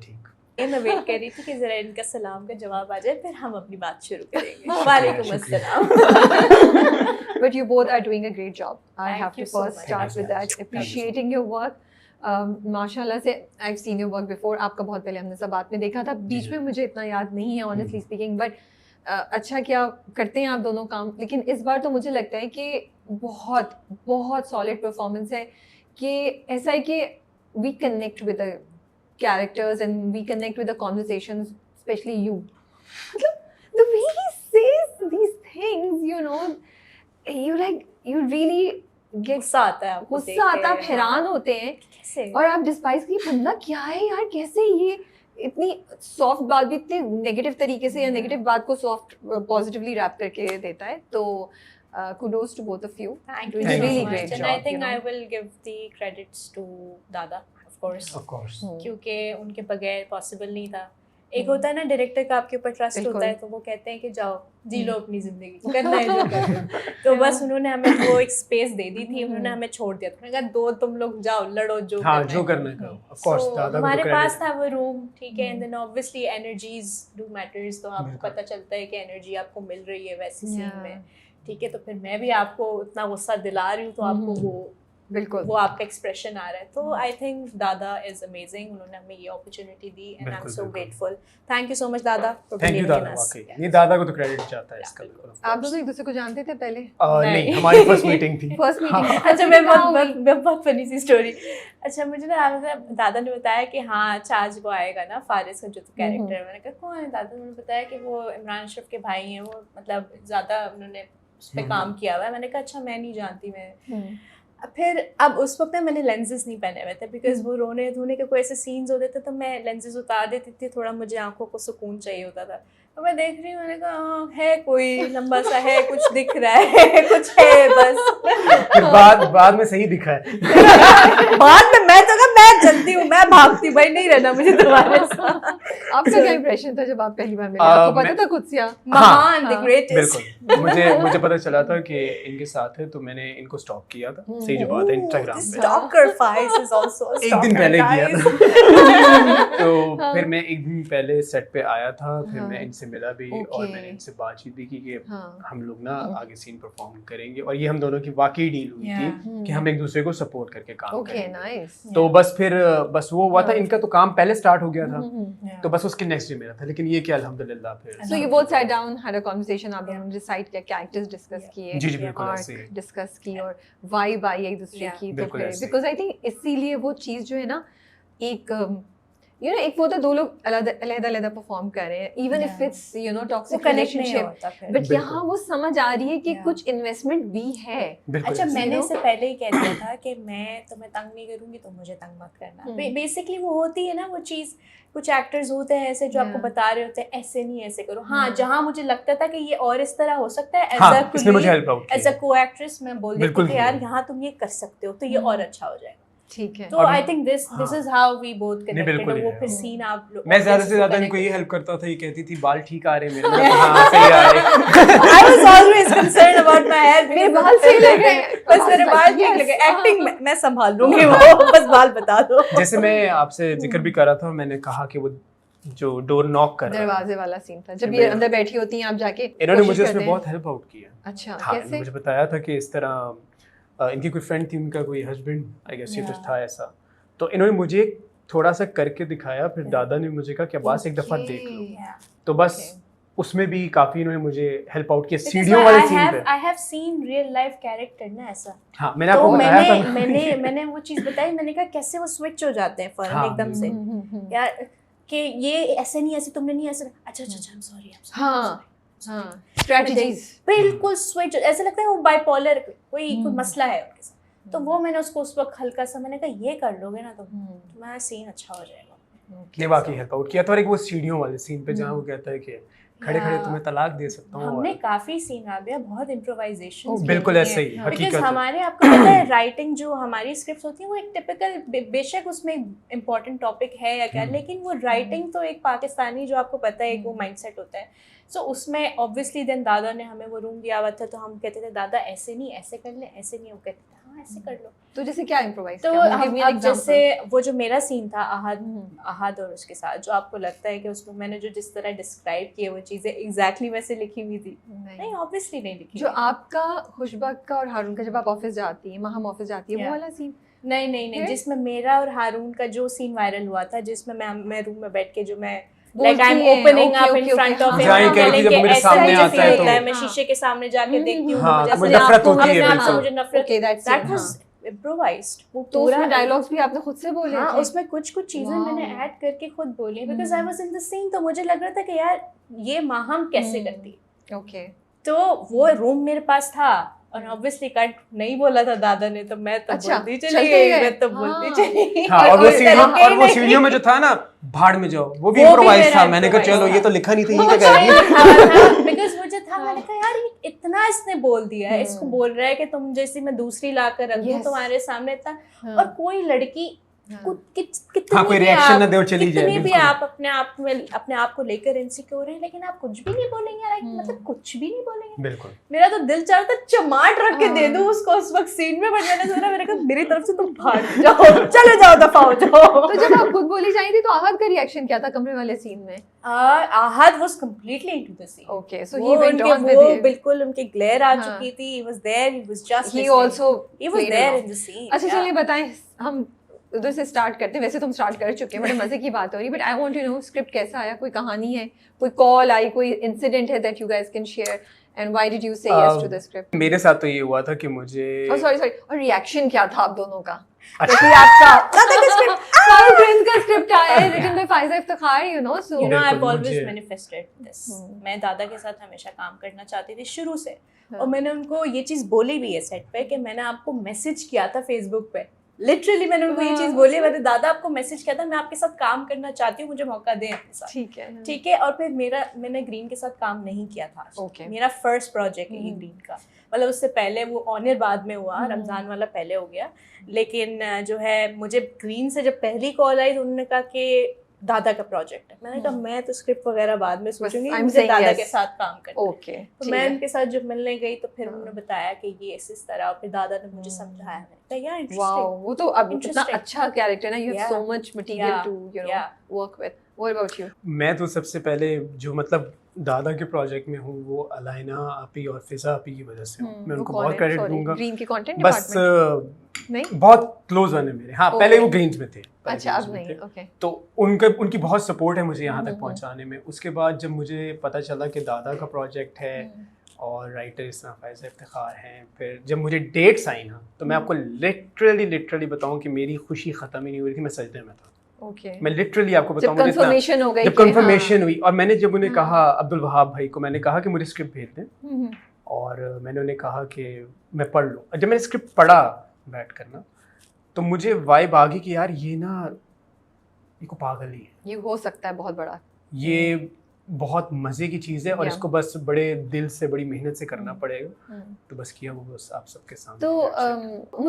ठीक। ये मैं वेट कर रही थी कि जरा इनका सलाम का जवाब आ जाए, फिर हम अपनी बात शुरू करेंगे। वालेकुम अस्सलाम। But you both are doing a great job. I Thank have you to so first much. start with that. Appreciating your work. माशाल्लाह से I've seen your work before. आपका बहुत पहले हमने सब बात में देखा था, बीच में मुझे इतना याद नहीं है honestly speaking, but अच्छा क्या करते हैं आप दोनों काम, लेकिन इस बार तो मुझे लगता है कि बहुत बहुत solid performance है, कि ऐसा है कि we connect with the characters and we connect with the conversations, especially you. The way he says these things, you know, you really get गुस्सा आता है आपको, गुस्सा आता है, आप हैरान होते हैं कैसे? और आप डिस्पाइस की बंदा क्या है यार, कैसे ये इतनी सॉफ्ट बात भी इतने नेगेटिव तरीके से या नेगेटिव बात को सॉफ्ट पॉजिटिवली रैप करके देता है। तो kudos to both of you. Thank Doing you a so really much. great And job, I think you know. I will give the credits to Dada, of course. Of course. क्योंकि उनके बगैर possible नहीं था। एक होता है ना director का आपके ऊपर ट्रस्ट होता है, तो वो कहते हैं कि जाओ जी लो अपनी जिंदगी, करना है जो करना है। तो बस उन्होंने हमें वो एक स्पेस दे दी थी, उन्होंने हमें छोड़ दिया था, उन्होंने कहा दो तुम लोग जाओ लड़ो जो हाँ करना जो है। करना है करो। Of course, So, दादा को हमारे तो पास credit। था वो रूम, ठीक है, and then obviously energies do matters, तो आपको बिल्कुल। पता चलता है कि एनर्जी आपको मिल रही है वैसी सीन Yeah. में, ठीक है, तो फिर मैं भी आपको इतना गुस्सा दिला रही हूँ, तो आपको बिल्कुल वो आपका एक्सप्रेशन आ रहा है। तो I think Dada is amazing, उन्होंने हमें ये अपॉर्चुनिटी दी एंड आई एम बिल्कुल, सो बिल्कुल। Grateful. Thank you so much Dada for thank you believing in Dada, us. वाकई ये दादा को तो क्रेडिट जाता है इसका। बिल्कुल। आप दोनों एक दूसरे को जानते थे पहले? नहीं, हमारी फर्स्ट मीटिंग थी। First meeting? अच्छा, मैं बहुत फनी सी स्टोरी। अच्छा, मुझे ना दादा ने बताया कि हाँ अच्छा आज वो आएगा ना फारिस का जो कैरेक्टर है। मैंने कहा कौन है? दादा ने बताया कि वो इमरान अशरफ के भाई हैं, वो मतलब ज़्यादा उन्होंने उस पर काम किया हुआ है। मैंने कहा अच्छा मैं नहीं जानती। मैं फिर अब उस वक्त ना मैंने लेंसेज नहीं पहने हुए थे, बिकॉज वो रोने धोने के कोई ऐसे सीन्स होते थे तो मैं लेंसेज उतार देती थी, थोड़ा मुझे आंखों को सुकून चाहिए होता था। तो मैं देख रही हूँ, मैंने कहा हाँ, है कोई लंबा सा है, कुछ दिख रहा है, कुछ है बस। बाद में सही दिखा है। बाद में मैं तो कहा मैं चलती हूँ, मैं भागती हूँ, भाई नहीं रहना मुझे तुम्हारे साथ। आपका क्या इंप्रेशन था जब आप पहली बार मिले? आपको पता था खुद से महान, द ग्रेटेस्ट। बिल्कुल, मुझे पता चला था कि इनके साथ है, तो मैंने इनको स्टॉक किया था। सही जो बात है, इंस्टाग्राम पे स्टॉकर फाइज इज आल्सो एक दिन पहले किया था। तो फिर मैं एक दिन पहले सेट पे आया था, फिर मैं इनसे मिला भी और मैंने इनसे बातचीत भी की कि हम लोग ना आगे सीन परफॉर्म करेंगे, और ये हम दोनों की वाकई डील हुई थी कि हम एक दूसरे को सपोर्ट करके काम करेंगे। तो बस वो हुआ था, इनका तो काम पहले स्टार्ट हो गया था, तो बस उसके नेक्स्ट डे मेरा था। लेकिन ये कि अल्हम्दुलिल्लाह फिर So you both sat down, had a conversation, आप दोनों ने डिसाइड किया, कैरेक्टर्स डिस्कस किए, जी बिल्कुल ऐसे ही डिस्कस की और वाइब आई एक दूसरे की। तो बिल्कुल फिर ऐसे ही। बिकॉज आई थिंक इसीलिए वो चीज़ जो है ना, एक यू नो एक वो तो दो लोग अलग परफॉर्म कर रहे हैं, even if it's you know toxic relationship, but यहाँ वो समझ आ रही है कि कुछ इन्वेस्टमेंट भी है। अच्छा, मैंने इससे पहले ही कह दिया था कि मैं तुम्हें तंग नहीं करूंगी, तो मुझे तंग मत करना। बेसिकली वो होती है ना वो चीज़, कुछ एक्टर्स होते हैं ऐसे जो आपको बता रहे होते हैं ऐसे नहीं ऐसे करो। हाँ, जहाँ मुझे लगता था कि ये और इस तरह हो सकता है एज अ को एक्ट्रेस, मैं बोल देती थी यार यहाँ तुम ये कर सकते हो तो ये और अच्छा हो जाएगा। ठीक है, तो I think this is how we both connected. वो फिर सीन आप मैं ज्यादा से ज्यादा इनको ये हेल्प करता था, ये कहती थी बाल ठीक आ रहे मेरे, हाँ सही आ रहे। I was always concerned about my hair, मेरे बाल सही लग रहे हैं, बस मेरे बाल ठीक लगे। एक्टिंग मैं संभाल लूंगी, वो बस बाल बता दो। जैसे मैं आपसे जिक्र भी कर रहा था, मैंने कहा कि वो जो डोर नॉक कर दरवाजे वाला सीन था, जब ये अंदर बैठी होती हैं आप जाके, इन्होंने मुझे उसमें बहुत हेल्प आउट किया। अच्छा, कैसे? मुझे बताया था कि इस तरह इनकी कोई फ्रेंड थी, उनका कोई हस्बैंड आई गेस ये कुछ था ऐसा, तो इन्होंने मुझे थोड़ा सा करके दिखाया। फिर दादा ने मुझे कहा कि बस एक दफा देख लो, तो बस उसमें भी काफी इन्होंने मुझे हेल्प आउट किया सीढ़ियों वाले सीन पे। I have seen real life character ना ऐसा। हाँ, मैंने आपको बताया था। मैंने वो चीज बताई, मैंने कहा कैसे वो स्विच हो जाते हैं फौरन एकदम से, यार कि ये ऐसे नहीं, ऐसे तुमने नहीं, ऐसे अच्छा आई एम सॉरी। हाँ, स्ट्रेटजीज बिल्कुल स्विच, ऐसे लगता है वो बाइपोलर कोई मसला है उनके साथ। तो वो मैंने उसको उस वक्त हल्का सा मैंने कहा ये कर लोगे ना तो तुम्हारा सीन अच्छा हो जाएगा। ने बाकी हेल्प आउट किया था। और एक वो सीढ़ियों वाले सीन पे जहाँ वो कहता है कि खड़े खड़े तुम्हें तलाक दे सकता हूँ। हमने काफी सीन आ गया, बहुत इम्प्रोवाइजेशन बिल्कुल ऐसे ही हकीकत है। हमारे आपको पता है राइटिंग जो हमारी स्क्रिप्ट होती है वो एक टिपिकल, बेशक उसमें इम्पोर्टेंट टॉपिक है या क्या, लेकिन वो राइटिंग तो एक पाकिस्तानी जो आपको पता है एक वो माइंडसेट होता है। सो उसमें ऑब्वियसली देन दादा ने हमें वो रूम दिया हुआ था, तो हम कहते थे दादा ऐसे नहीं ऐसे कर ले, ऐसे नहीं, वो कहते थे हाँ ऐसे कर लो। तो जैसे क्या इम्प्रोवाइज तो अब जैसे वो जो मेरा सीन था आहद और उसके साथ, जो आपको लगता है कि उसमें मैंने जो जिस तरह डिस्क्राइब किए वो चीज़ें एग्जैक्टली वैसे लिखी हुई थी, नहीं ऑब्वियसली नहीं लिखी। जो आपका खुशबक का और हारून का जब आप ऑफिस जाती है, हम ऑफिस जाती है, वो वाला सीन? नहीं, जिसमें मेरा और हारून का जो सीन वायरल हुआ था, जिसमें मैं रूम में बैठ के जो मैं like I'm opening up in front of him, जब मेरे सामने आता है तो मैं शीशे के सामने जाके देखती हूँ, मुझे नफरत होती है, मुझे नफरत, that was improvised। वो तो उसमें डायलॉग्स भी आपने खुद से बोले? हाँ, उसमें कुछ चीजें मैंने ऐड करके खुद बोली, because I was in the scene. तो मुझे लग रहा था कि यार ये माहम कैसे करती। ओके, तो वो रूम मेरे पास था और ऑब्वियसली कट नहीं बोला था दादा ने, तो मैं तो बोलती चली गई, मैं तो बोलती चली गई। और वो सीढ़ियों में जो था ना, भाड़ में जाओ, वो भी इम्प्रोवाइज था। मैंने कहा चलो ये तो लिखा नहीं था, ये क्या कह रही है, बिकॉज मुझे था, मैंने कहा यार ये इतना इसने बोल दिया है, इसको बोल रहा है कि तुम जैसी मैं दूसरी ला कर रख दूं तुम्हारे सामने इतना, और कोई लड़की कोई रिएक्शन ना दे और चली जाए। कितनी भी आप अपने आप को लेकर इनसिक्योर हैं, लेकिन आप कुछ भी नहीं बोलेंगे, मतलब कुछ भी नहीं बोलेंगे। बिल्कुल, मेरा तो दिल चाह रहा था चमाट रख के दे दूं उसको उस वक्त सीन में, बट मैंने सोचा मेरे को मेरी तरफ से तुम भाग जाओ, चले जाओ, दफा हो जाओ। तो जब आप खुद बोली जाई थी तो आहद का रिएक्शन क्या था कमरे वाले सीन में? Ahad was completely into the scene. Okay, so he went on with वो बिल्कुल उनके ग्लेयर आ चुकी थी, he was there, he was just he also he was there in the scene. अच्छा चलिए बताएं, हम उधर से स्टार्ट करते हैं। वैसे तुम स्टार्ट कर चुके हैं, बड़े मजे की बात हो रही, but I want to know script कैसा आया, कोई कहानी है, कोई कॉल आई, कोई इंसिडेंट है that you guys can share, and why did you से यस टू द स्क्रिप्ट? मेरे साथ तो ये हुआ था कि मुझे सॉरी और रिएक्शन क्या था आप दोनों का? अच्छा, आपका का स्क्रिप्ट आया है written by Faiza Iftikhar, you know, so you know I have always manifested this. मैं दादा के साथ हमेशा काम करना चाहती थी शुरू से, और मैंने उनको ये चीज बोली भी है सेट पे कि मैंने आपको मैसेज किया था फेसबुक पे, लिटरली मैंने उनको ये चीज बोली, मैंने दादा आपको मैसेज किया था, मैं आपके साथ काम करना चाहती हूँ, मुझे मौका दें अपने साथ। ठीक है। और फिर मैंने ग्रीन के साथ काम नहीं किया था। मेरा फर्स्ट प्रोजेक्ट है ग्रीन का, मतलब उससे पहले वो ऑनियर बाद में हुआ, रमजान वाला पहले हो गया, लेकिन जो है मुझे ग्रीन से जब पहली कॉल आई तो उन्होंने कहा कि दादा का प्रोजेक्ट है। मैंने कहा मैं तो स्क्रिप्ट वगैरह बाद में सोचूंगी, मुझे दादा के साथ काम करना। तो मैं उनके साथ जब मिलने गई तो फिर उन्होंने बताया कि ये इस तरह, और फिर दादा ने मुझे समझाया। वाओ, वो तो अब इतना अच्छा कैरेक्टर ना, you have so much material to you know work with. What about you? मैं तो सबसे पहले जो मतलब दादा के प्रोजेक्ट में हूँ वो अलाइना आपी और फिजा आपी की वजह से हूँ। मैं उनको बहुत क्रेडिट दूंगा। ग्रीन की कंटेंट बस नहीं, बहुत क्लोज वन है मेरे। हाँ, पहले वो ग्रीन्स में थे। अच्छा, अब नहीं। ओके, तो उनकी बहुत सपोर्ट है मुझे यहाँ तक पहुँचाने में। उसके बाद जब मुझे पता चला कि दादा का प्रोजेक्ट है और राइटर इसना फाइजा इफ्तिखार हैं, फिर जब मुझे डेट्स आई ना, तो मैं आपको लिटरली बताऊं कि मेरी खुशी ख़त्म ही नहीं हुई थी, मैं सजदे में था। मैं लिटरली आपको बताऊं, जब कंफर्मेशन हो गई, जब कंफर्मेशन हुई, और मैंने जब उन्हें कहा, अब्दुल वहाब भाई को मैंने कहा कि मुझे स्क्रिप्ट भेज दें, और मैंने उन्हें कहा कि मैं पढ़ लूँ। जब मैंने स्क्रिप्ट पढ़ा बैठ कर ना, तो मुझे वाइब आ गई कि यार ये ना, ये को पागल ही है, ये हो सकता है बहुत बड़ा, ये बहुत मज़े की चीज़ है, और इसको बस बड़े दिल से, बड़ी मेहनत से करना पड़ेगा। तो बस किया वो, बस आप सबके सामने। तो मुझे